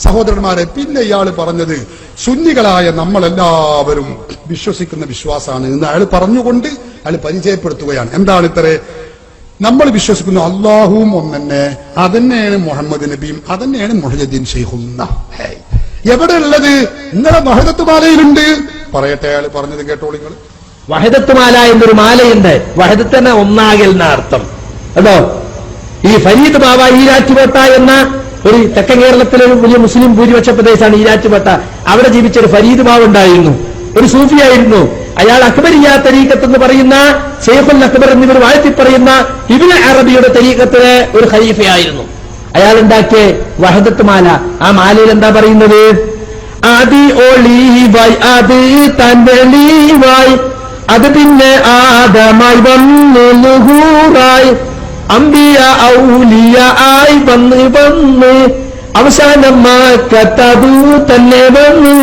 സഹോദരന്മാരെ, പിന്നെ ഇയാൾ പറഞ്ഞത് സുന്നികളായ നമ്മളെല്ലാവരും വിശ്വസിക്കുന്ന വിശ്വാസമാണ് എന്ന് അയാൾ പറഞ്ഞുകൊണ്ട് അയാൾ പരിചയപ്പെടുത്തുകയാണ്. എന്താണ് ഇത്രേ? നമ്മൾ വിശ്വസിക്കുന്നു അള്ളാഹുവും ഒന്നെ, അതന്നെയാണ് മുഹമ്മദ് നബിയും, അതന്നെയാണ് മുഹ്യിദ്ദീൻ ശൈഖും. എവിടെ ഉള്ളത്? ഇന്നലെ വഹദത്ത് മാലയിലുണ്ട്. പറയട്ടെ, അയാൾ പറഞ്ഞത് കേട്ടോളൂ നിങ്ങൾ. വഹദത്ത് മാല എന്നൊരു മാലയുണ്ട്. വഹദത്ത് തന്നെ ഒന്നാകൽ എന്ന അർത്ഥം കേട്ടോ. ഈ ഫരീദ് ബാബ ഈരാറ്റുപേട്ട എന്ന ഒരു തെക്കൻ കേരളത്തിലെ ഒരു വലിയ മുസ്ലിം ഭൂരിപക്ഷ പ്രദേശമാണ് ഈരാറ്റുപേട്ട. അവിടെ ജീവിച്ച ഒരു ഫരീദ് ബാബ ഉണ്ടായിരുന്നു, ഒരു സൂഫിയായിരുന്നു. അയാൾ അക്ബരിയ തരീഖത്ത് എന്ന് പറയുന്ന ശൈഖുൽ അക്ബർ എന്നിവർ വാഴ്ത്തി പറയുന്ന ഇബ്നു അറബിയുടെ തരീഖത്തിലെ ഒരു ഖലീഫയായിരുന്നു. അയാൾ ഉണ്ടാക്കിയ വഹദത്ത് മാല. ആ മാലയിൽ എന്താ പറയുന്നത്? ആദി ഒളിവായി അത് തൻവെളിവായി അത് പിന്നെ ആദമായി വന്നു ലുഹൂറായി അംബിയ ഔലിയ ആയി വന്ന് വന്ന് അവസാനം മക്കത്തതു തന്നെ വന്ന്.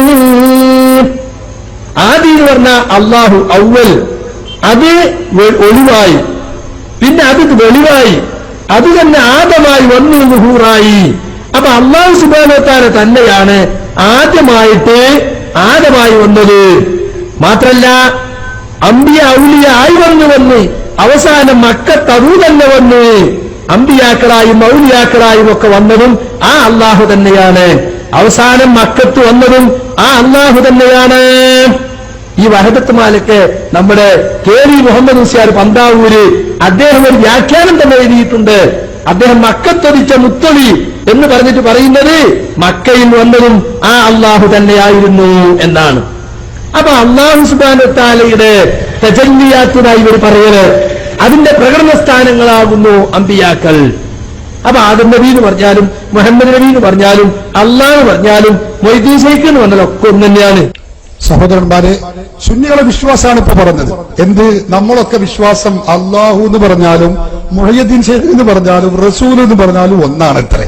ആദി എന്ന് പറഞ്ഞ അള്ളാഹു ഔവൽ, അത് ഒളിവായി, പിന്നെ അത് വെളിവായി, അത് തന്നെ ആദമായി വന്നു ലുഹൂറായി. അപ്പൊ അള്ളാഹു സുബ്ഹാനഹു വ തആല തന്നെയാണ് ആദ്യമായിട്ട് ആദമായി വന്നത്. മാത്രല്ല അംബിയ ഔലിയ ആയി വന്ന് അവസാനം മക്കത്തതു തന്നെ വന്ന് അംബിയാക്കളായും ഔലിയാക്കളായും ഒക്കെ വന്നതും ആ അള്ളാഹു തന്നെയാണ്. അവസാനം മക്കത്ത് വന്നതും ആ അള്ളാഹു തന്നെയാണ്. ഈ വഹദത്ത് മാലക്ക് നമ്മുടെ കെ.വി. മുഹമ്മദ് മുസ്ലിയാർ പന്താവൂര് അദ്ദേഹം ഒരു വ്യാഖ്യാനം തന്നെ എഴുതിയിട്ടുണ്ട്. അദ്ദേഹം മക്കത്തൊതിച്ച മുത്തൊളി എന്ന് പറഞ്ഞിട്ട് പറയുന്നത് മക്കയിൽ വന്നതും ആ അള്ളാഹു തന്നെയായിരുന്നു എന്നാണ്. അപ്പൊ അള്ളാഹു സുബ്ഹാനഹു വ തആലയുടെ തജല്ലിയാത്തുമായി ഇവർ പറയല് അതിന്റെ പ്രകടന സ്ഥാനങ്ങളാകുന്നു അമ്പിയാക്കൾ. അപ്പൊ ആദം നബി എന്ന് പറഞ്ഞാലും മുഹമ്മദ് നബി എന്ന് പറഞ്ഞാലും അള്ളാഹ് പറഞ്ഞാലും മൊയ്തീൻ ശൈഖ് എന്ന് പറഞ്ഞാലും ഒക്കെ ഒന്ന് തന്നെയാണ്. സഹോദരന്മാരെ, സുന്നികളെ വിശ്വാസമാണ് ഇപ്പൊ പറഞ്ഞത്. എന്ത്? നമ്മളൊക്കെ വിശ്വാസം അള്ളാഹു എന്ന് പറഞ്ഞാലും മുഹയ്യിദ്ദീൻ ശൈഖ് എന്ന് പറഞ്ഞാലും റസൂൽ എന്ന് പറഞ്ഞാലും ഒന്നാണ്. ഇത്രേ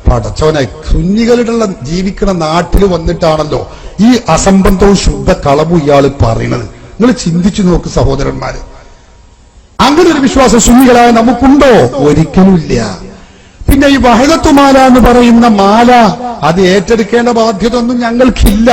പടച്ചോനെ, സുന്നികളുടെ ജീവിക്കുന്ന നാട്ടിൽ വന്നിട്ടാണല്ലോ ഈ അസംബന്ധവും ശുദ്ധ കളവും ഇയാൾ പറയുന്നത്. നിങ്ങൾ ചിന്തിച്ചു നോക്ക് സഹോദരന്മാര്. അങ്ങനെ ഒരു വിശ്വാസം സുന്നികളായ നമുക്കുണ്ടോ? ഒരിക്കലുമില്ല. പിന്നെ ഈ വഹദത്ത് മാല എന്ന് പറയുന്ന മാല, അത് ഏറ്റെടുക്കേണ്ട ബാധ്യത ഒന്നും ഞങ്ങൾക്കില്ല.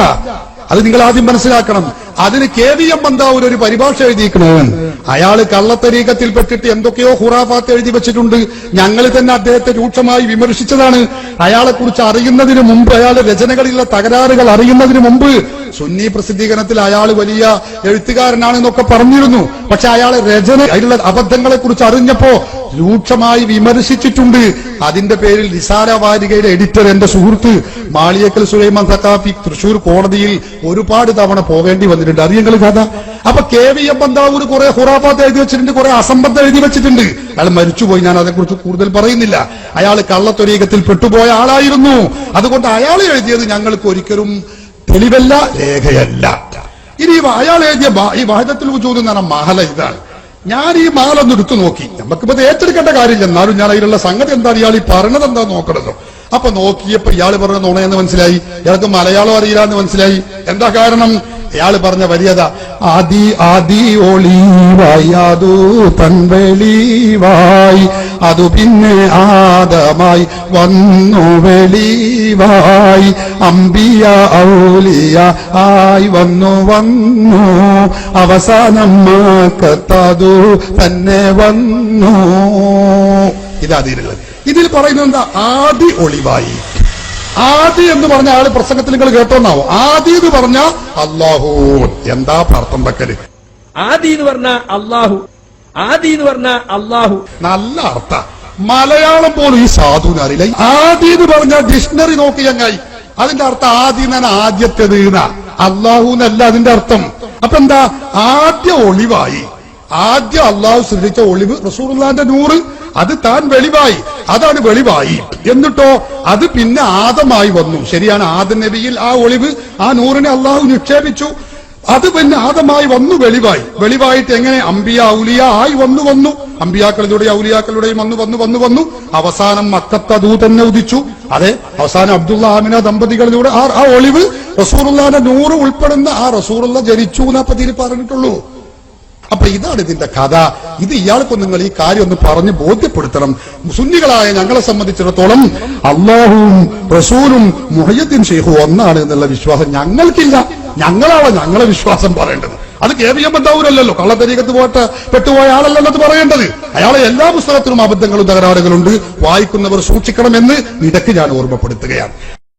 അത് നിങ്ങൾ ആദ്യം മനസ്സിലാക്കണം. അതിന് കെ.വി.എം. പന്താവൂർ ഒരു പരിഭാഷ എഴുതിയിരിക്കണവൻ. അയാള് കള്ളത്തരീഖത്തിൽപ്പെട്ടിട്ട് എന്തൊക്കെയോ ഖുറാഫാത്ത് എഴുതി വെച്ചിട്ടുണ്ട്. ഞങ്ങൾ തന്നെ അദ്ദേഹത്തെ രൂക്ഷമായി വിമർശിച്ചതാണ്. അയാളെ കുറിച്ച് അറിയുന്നതിന് മുമ്പ്, അയാളുടെ രചനകളിലുള്ള തകരാറുകൾ അറിയുന്നതിന് മുമ്പ് സുന്നി പ്രസിദ്ധീകരണത്തിൽ അയാൾ വലിയ എഴുത്തുകാരനാണെന്നൊക്കെ പറഞ്ഞിരുന്നു. പക്ഷെ അയാളെ രചന, അതിലുള്ള അബദ്ധങ്ങളെ കുറിച്ച് അറിഞ്ഞപ്പോ രൂക്ഷമായി വിമർശിച്ചിട്ടുണ്ട്. അതിന്റെ പേരിൽ റിസാല വാരികയുടെ എഡിറ്റർ, എന്റെ സുഹൃത്ത് മാളിയേക്കൽ സുലൈമാൻ സഖാഫി, തൃശൂർ കോടതിയിൽ ഒരുപാട് തവണ പോവേണ്ടി വന്നിട്ടുണ്ട്. അറിയങ്ങൾ കഥ. അപ്പൊ കെ.വി.എം. പന്താവൂർ കുറെ ഖുറാഫാത്ത് എഴുതി വെച്ചിട്ടുണ്ട്, കുറെ അസംബന്ധം എഴുതി വെച്ചിട്ടുണ്ട്. അയാൾ മരിച്ചുപോയി, ഞാൻ അതേക്കുറിച്ച് കൂടുതൽ പറയുന്നില്ല. അയാൾ കള്ളത്തൊരീഖത്തിൽ പെട്ടുപോയ ആളായിരുന്നു. അതുകൊണ്ട് അയാൾ എഴുതിയത് ഞങ്ങൾക്ക് ഒരിക്കലും തെളിവല്ല, രേഖയല്ല. ഇനി അയാൾ എഴുതിയ ഈ വഹദത്തുൽ വജൂദ് എന്ന് പറഞ്ഞ മാല ഇതാണ്. ഞാൻ ഈ മാല ഒന്ന് എടുത്തു നോക്കി. നമുക്കിപ്പോ ഏറ്റെടുക്കേണ്ട കാര്യമില്ല, എന്നാലും ഞാൻ അതിലുള്ള സംഗതി എന്താ, ഇയാൾ ഈ പറഞ്ഞത് എന്താ നോക്കണല്ലോ. അപ്പൊ നോക്കിയപ്പോ ഇയാൾ പറഞ്ഞ നുണയെന്ന് മനസ്സിലായി. ഇയാൾക്ക് മലയാളം അറിയില്ല എന്ന് മനസ്സിലായി. എന്താ കാരണം? അയാൾ പറഞ്ഞ വരിയത ആദി ആദി ഒളിവായി അതു തൻവെളിവായി അതു പിന്നെ ആദമായി വന്നു വെളിവായി അംബിയ ഔലിയ ആയി വന്നു വന്നു അവസാനം മക്കത്തതു തന്നെ വന്നു. ഇതാതിരുള്ളത്. ഇതിൽ പറയുന്നത് എന്താ? ആദി ഒളിവായി. ആദി എന്ന് പറഞ്ഞ ആള് പ്രസംഗത്തിൽ നിങ്ങൾ കേട്ടോന്നാവോ? ആദി എന്ന് പറഞ്ഞ അള്ളാഹു. എന്താ അർത്ഥം വെക്കല്? ആദി എന്ന് പറഞ്ഞ അള്ളാഹു, ആദി എന്ന് പറഞ്ഞ അള്ളാഹു. നല്ല അർത്ഥ. മലയാളം പോലും ഈ സാധുവിന് അറിയില്ല. ആദി എന്ന് പറഞ്ഞ ഡിക്ഷണറി നോക്കി ചങ്ങായി, അതിന്റെ അർത്ഥം ആദി എന്നാണ് ആദ്യത്തേത്, അള്ളാഹു എന്നല്ല അതിന്റെ അർത്ഥം. അപ്പൊ എന്താ? ആദ്യ ഒളിവായി. ആദ്യം അള്ളാഹു സൃഷ്ടിച്ച ഒളിവ് റസൂലുള്ളാഹിന്റെ നൂറ്, അത് താൻ വെളിവായി, അതാണ് വെളിവായി. എന്നിട്ടോ അത് പിന്നെ ആദമായി വന്നു. ശരിയാണ്, ആദം നബിയിൽ ആ ഒളിവ്, ആ നൂറിനെ അള്ളാഹു നിക്ഷേപിച്ചു. അത് പിന്നെ ആദമായി വന്നു, വെളിവായി. വെളിവായിട്ട് എങ്ങനെ? അംബിയ ഔലിയ ആയി വന്നു. അമ്പിയാക്കളിലൂടെ ഔലിയാക്കളുടെയും വന്നു. അവസാനം മക്കത്തതു തന്നെ ഉദിച്ചു. അതെ, അവസാനം അബ്ദുള്ള ആമിന ദമ്പതികളിലൂടെ ആ ഒളിവ് റസൂലുള്ളാഹിന്റെ നൂറ് ഉൾപ്പെടുന്ന ആ റസൂലുള്ള ജനിച്ചു എന്നപ്പതിൽ പറഞ്ഞിട്ടുള്ളൂ. അപ്പൊ ഇതാണ് ഇതിന്റെ കഥ. ഇത് ഇയാൾക്കും നിങ്ങൾ ഈ കാര്യം ഒന്ന് പറഞ്ഞ് ബോധ്യപ്പെടുത്തണം. സുന്നികളായ ഞങ്ങളെ സംബന്ധിച്ചിടത്തോളം അള്ളാഹുവും റസൂലും മുഹയ്യദ്ദീൻ ഷെയ്ഖും ഒന്നാണ് എന്നുള്ള വിശ്വാസം ഞങ്ങൾക്കില്ല. ഞങ്ങളാണ് ഞങ്ങളെ വിശ്വാസം പറയേണ്ടത്. അത് KVM ബന്ധാവൂരല്ലോ, കള്ളത്തരീകത്ത് പെട്ടുപോയ ആളല്ലല്ലോ അത് പറയേണ്ടത്. അയാളെ എല്ലാ പുസ്തകത്തിലും അബദ്ധങ്ങളും തകരാറുകളുണ്ട്. വായിക്കുന്നവർ സൂക്ഷിക്കണമെന്ന് ഇടയ്ക്ക് ഞാൻ ഓർമ്മപ്പെടുത്തുകയാണ്.